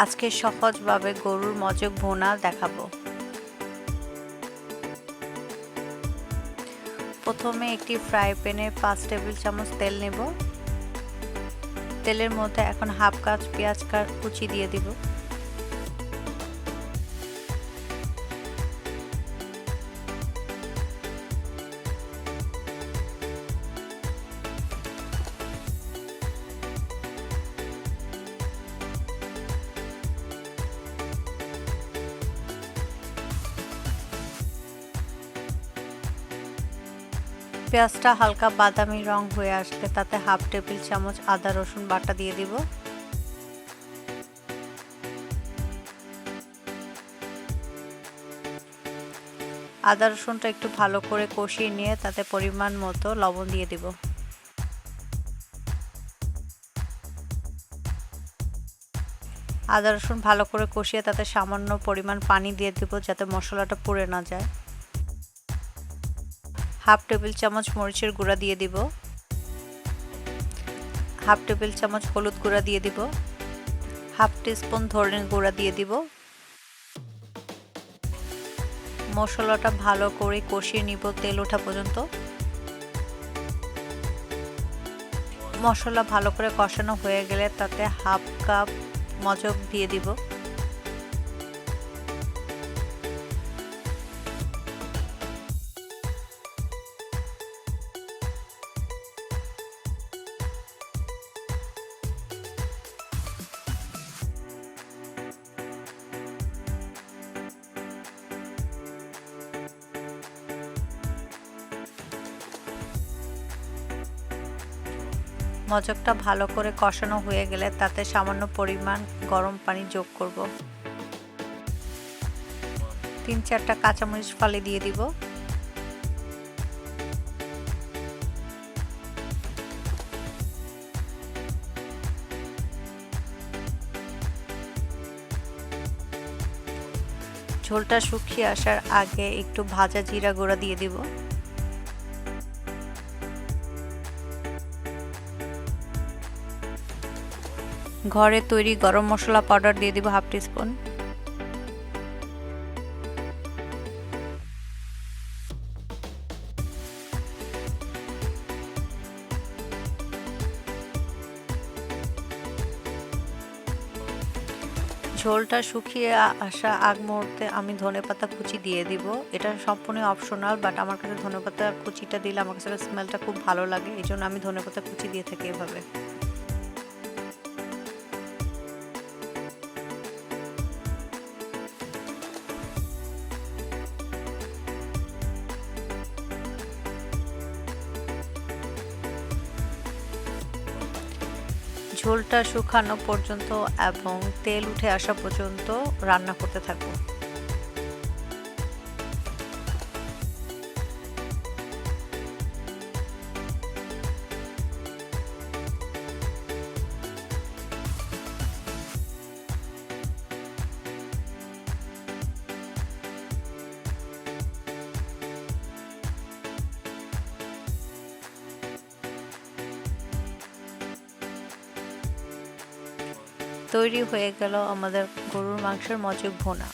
আজকে সহজভাবে গরুর মজক ভুনা দেখাবো। প্রথমে একটি ফ্রাই প্যানে 5 টেবিল চামচ তেল নেব। তেলের মধ্যে এখন হাফ কাপ পেঁয়াজ কুচি দিয়ে দিব। পেঁয়াজটা হালকা বাদামি রং হয়ে আসলে তাতে হাফ টেবিল চামচ আদা রসুন বাটা দিয়ে দিব। আদা রসুনটা একটু ভালো করে কষিয়ে নিয়ে তাতে পরিমাণ মতো লবণ দিয়ে দিব। আদা রসুন ভালো করে কষিয়ে তাতে সামান্য পরিমাণ পানি দিয়ে দিব যাতে মশলাটা পুড়ে না যায়। হাফ টেবিল চামচ মরিচের গুঁড়া দিয়ে দিব। হাফ টেবিল চামচ হলুদ গুঁড়া দিয়ে দিব। হাফ টিস্পুন ধনের গুঁড়া দিয়ে দিব। মশলাটা ভালো করে কষিয়ে নিব তেল ওঠা পর্যন্ত। মশলা ভালো করে কষানো হয়ে গেলে তাতে হাফ কাপ মজক দিয়ে দিব। মজকটা ভালো করে কষানো হয়ে গেলে তাতে সামান্য পরিমাণ গরম পানি যোগ করব। 3-4টা কাঁচামরিচ ফালি দিয়ে দিব। ঝোলটা শুকিয়ে আসার আগে একটু ভাজা জিরা গুঁড়া দিয়ে দিব। ঘরে তৈরি গরম মশলা পাউডার দিয়ে দিব হাফ টিস্পুন। ঝোলটা শুকিয়ে আসা আগ মুহূর্তে আমি ধনেপাতা কুচি দিয়ে দিব। এটা সম্পূর্ণ অপশনাল, বাট আমার কাছে ধনেপাতা কুচিটা দিলে আমার কাছে স্মেলটা খুব ভালো লাগে, এই জন্য আমি ধনেপাতা কুচি দিয়ে থাকি এভাবে। ঝোলটা শুকানো পর্যন্ত এবং তেল উঠে আসা পর্যন্ত রান্না করতে থাকবো। তৈরি হয়ে গেল আমাদের গরুর মাংসের মজক ভুনা।